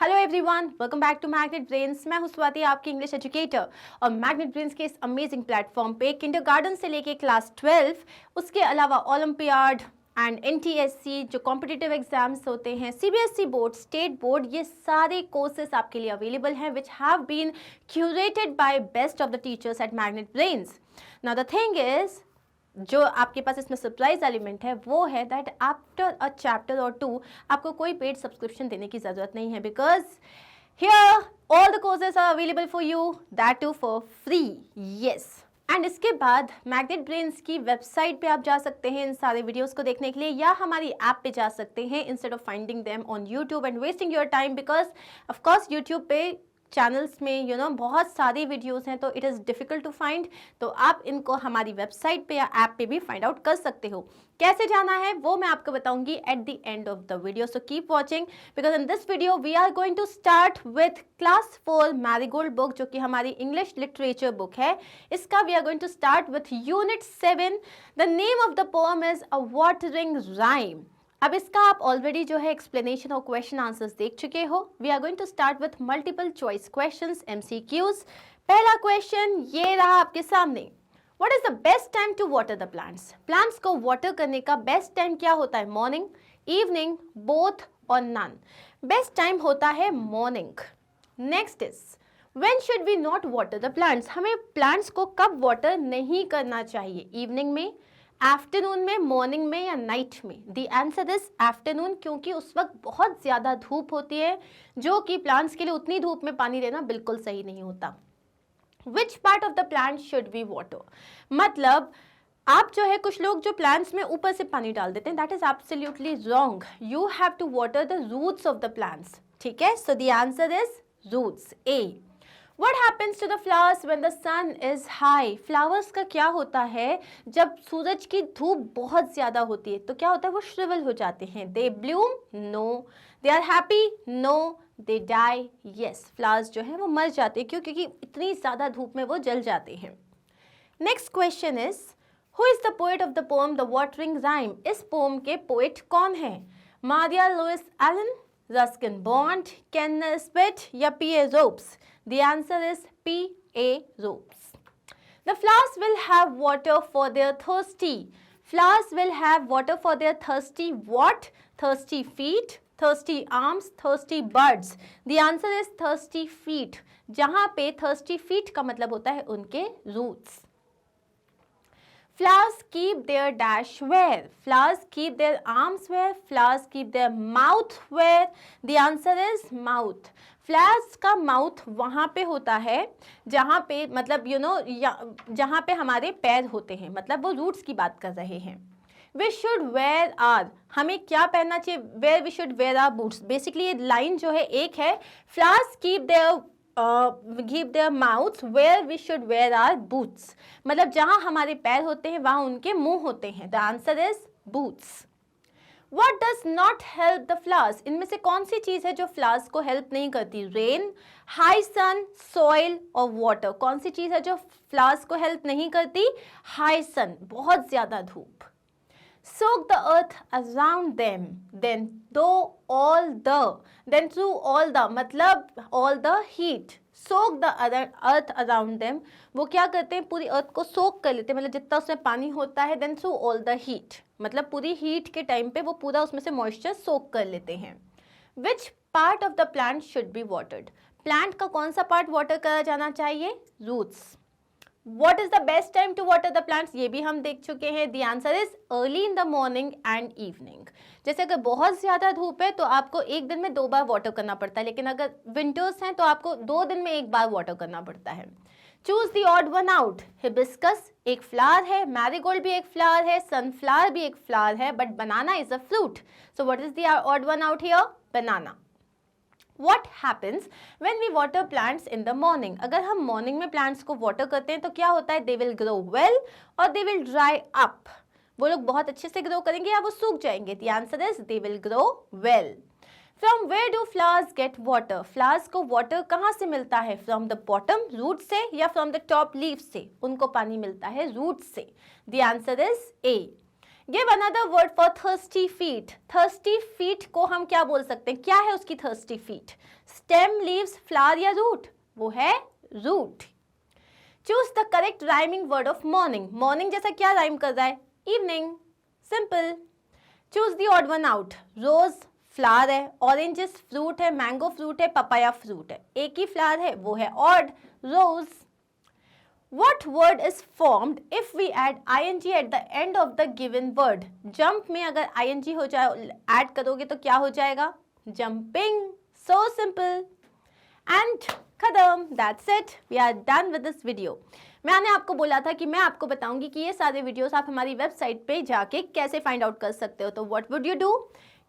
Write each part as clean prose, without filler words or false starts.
Hello everyone, welcome back to Magnet Brains. मैं हूं स्वाति, आपकी इंग्लिश एजुकेटर। और मैग्नेट ब्रेन्स के इस अमेजिंग प्लेटफॉर्म पे किंडरगार्टन से लेके क्लास 12, उसके अलावा ओलंपियाड एंड एनटीएससी जो कॉम्पिटिटिव एग्जाम्स होते हैं, सीबीएसई बोर्ड, स्टेट बोर्ड, ये सारे कोर्सेज आपके लिए अवेलेबल हैं which have been curated by best of the teachers at Magnet Brains. Now the thing is, जो आपके पास इसमें सरप्राइज एलिमेंट है वो है दैट आफ्टर अ चैप्टर और 2 आपको कोई पेड सब्सक्रिप्शन देने की ज़रूरत नहीं है, because here all the courses are available for you, that too for free. Yes, and इसके बाद मैग्नेट ब्रेन्स की वेबसाइट पे आप जा सकते हैं इन सारे वीडियोस को देखने के लिए, या हमारी ऐप पे जा सकते हैं instead of finding them on YouTube and wasting your time, because of course YouTube पे चैनल्स में बहुत सारी वीडियोस हैं तो it is difficult to find. तो आप इनको हमारी वेबसाइट पे या ऐप पे भी फाइंड आउट कर सकते हो। कैसे जाना है वो मैं आपको बताऊंगी at the end of the video, so keep watching because in this video we are going to start with class 4 Marigold book, जो कि हमारी इंग्लिश लिटरेचर बुक है। इसका we are going to start with unit 7। The name of the poem is a watering rhyme. अब इसका आप already जो है एक्सप्लेनेशन और क्वेश्चन आंसर्स देख चुके हो। We are going to start with multiple choice questions, MCQs. पहला क्वेश्चन ये रहा आपके सामने, what is the best time to water the plants? Plants को वाटर करने का बेस्ट टाइम क्या होता है? मॉर्निंग, इवनिंग, बोथ और नन? बेस्ट टाइम होता है morning. Next is, when should we not water the plants? हमें प्लांट्स को कब वाटर नहीं करना चाहिए? इवनिंग में, आफ्टरनून में, मॉर्निंग में या नाइट में? द आंसर इज आफ्टरनून, क्योंकि उस वक्त बहुत ज़्यादा धूप होती है जो कि प्लांट्स के लिए उतनी धूप में पानी देना बिल्कुल सही नहीं होता। Which part of the plant should we water? मतलब आप जो है, कुछ लोग जो प्लांट्स में ऊपर से पानी डाल देते हैं, that is absolutely wrong. You have to water the roots of the plants, ठीक है? So the answer is roots, A. What happens to the flowers when the sun is high? Flowers का क्या होता है जब सूरज की धूप बहुत ज़्यादा होती है? तो क्या होता है? वो श्रिवल हो जाते हैं। They bloom? No. They are happy? No. They die? Yes. Flowers जो है वो मर जाते हैं, क्यों? क्योंकि इतनी ज़्यादा धूप में वो जल जाते हैं। Next question is, who is the poet of the poem The Watering Rhyme? इस पोम के पोएट कौन है? Maria Louise Allen, Ruskin Bond, Ken Nesbitt या P A. Ropes? The answer is P.A. Rops. The flowers will have water for their thirsty. Flowers will have water for their thirsty what? Thirsty feet, thirsty arms, thirsty buds. The answer is thirsty feet. जहाँ पे thirsty feet का मतलब होता है उनके roots. Flowers keep their dash where? Flowers keep their arms where? Flowers keep their mouth where? The answer is mouth. Flowers का mouth वहाँ पे होता है जहाँ पे, मतलब जहाँ पे हमारे पैर होते हैं, मतलब वो रूट्स की बात कर रहे हैं। वी शुड वेयर आर, हमें क्या पहनना चाहिए? Where we should wear our boots. Basically ये लाइन जो है एक है, flowers keep their mouth where we should wear our boots, मतलब जहाँ हमारे पैर होते हैं वहाँ उनके मुंह होते हैं। The answer is boots. What does not help the flowers? इनमें से कौन सी चीज़ है जो फ्लावर्स को हेल्प नहीं करती? रेन, हाई सन, सॉइल और वाटर? कौन सी चीज़ है जो फ्लावर्स को हेल्प नहीं करती? हाई सन, बहुत ज़्यादा धूप। Soak the earth around them, then through all the मतलब all the heat. Soak the earth around them, वो क्या करते हैं? पूरी अर्थ को सोक कर लेते हैं, मतलब जितना उसमें पानी होता है। then through all the heat, मतलब पूरी हीट के टाइम पे वो पूरा उसमें से मॉइस्चर सोक कर लेते हैं। Which part of the plant should be watered? Plant का कौन सा पार्ट वाटर करा जाना चाहिए? Roots. What is the best time to water the plants? ये भी हम देख चुके हैं। The answer is early in the morning and evening. जैसे अगर बहुत ज़्यादा धूप है तो आपको एक दिन में 2 बार वाटर करना पड़ता है, लेकिन अगर विंटर्स हैं तो आपको 2 दिन में 1 बार वाटर करना पड़ता है। Choose the odd one out. Hibiscus एक फ्लावर है, मैरीगोल्ड भी एक फ्लावर है, सनफ्लावर भी एक फ्लावर है, but banana is a fruit. So what is the odd one out here? Banana. What happens when we water plants in the morning? अगर हम मॉर्निंग में प्लांट्स को वाटर करते हैं तो क्या होता है? They will grow well और they will dry up. वो लोग बहुत अच्छे से ग्रो करेंगे या वो सूख जाएंगे? The answer is they will grow well. From where do flowers get water? Flowers को water कहाँ से मिलता है? From the bottom, root से, या from the top leaves से? उनको पानी मिलता है root से. The answer is A. Give another word for thirsty feet. Thirsty feet को हम क्या बोल सकते हैं? क्या है उसकी thirsty feet? Stem, leaves, flower या रूट? वो है root. Choose the correct rhyming word of morning. Morning जैसा क्या राइम कर रहा है? Evening. Simple. Choose the odd one out. Rose flower है, ऑरेंजेस फ्रूट है, मैंगो फ्रूट है, पपाया फ्रूट है। एक ही फ्लावर है, वो है odd, rose. What word is formed if we add ing at the end of the given word? Jump में अगर ing हो जाए, ऐड करोगे तो क्या हो जाएगा? Jumping. So simple. And खत्म. That's it. We are done with this video. मैंने आपको बोला था कि मैं आपको बताऊंगी कि ये सारे वीडियोस आप हमारी वेबसाइट पे जाके कैसे फाइंड आउट कर सकते हो। तो what would you do?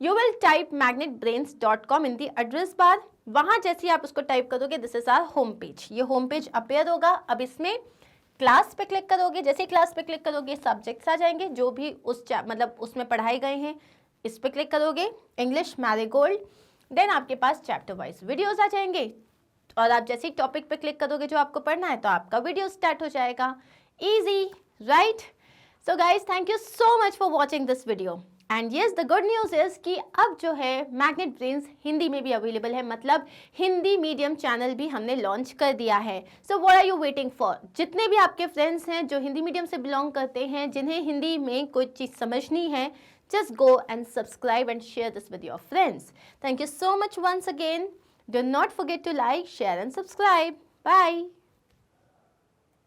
You will type magnetbrains.com in the address bar. वहां जैसे आप उसको टाइप करोगे, this is our home page. ये होम पेज अपेयर होगा। अब इसमें क्लास पे क्लिक करोगे, जैसे क्लास पे क्लिक करोगे सब्जेक्ट्स आ जाएंगे जो भी उस मतलब उसमें पढ़ाए गए हैं। इस पे क्लिक करोगे, इंग्लिश मैरीगोल्ड। देन आपके पास चैप्टर वाइज वीडियोस आ जाएंगे और आप जैसे ही टॉपिक पे क्लिक करोगे जो आपको पढ़ना है तो आपका वीडियो स्टार्ट हो जाएगा। Easy, right? So guys, thank you so much for watching this video. And yes, the good news is कि अब जो है मैग्नेट ब्रेन्स हिंदी में भी अवेलेबल है, मतलब हिंदी मीडियम चैनल भी हमने लॉन्च कर दिया है। So what are you waiting for? जितने भी आपके फ्रेंड्स हैं जो हिंदी मीडियम से बिलोंग करते हैं, जिन्हें हिंदी में कोई चीज़ समझनी है, just go and subscribe and share this with your friends. Thank you so much once again. Do not forget to like, share and subscribe. Bye.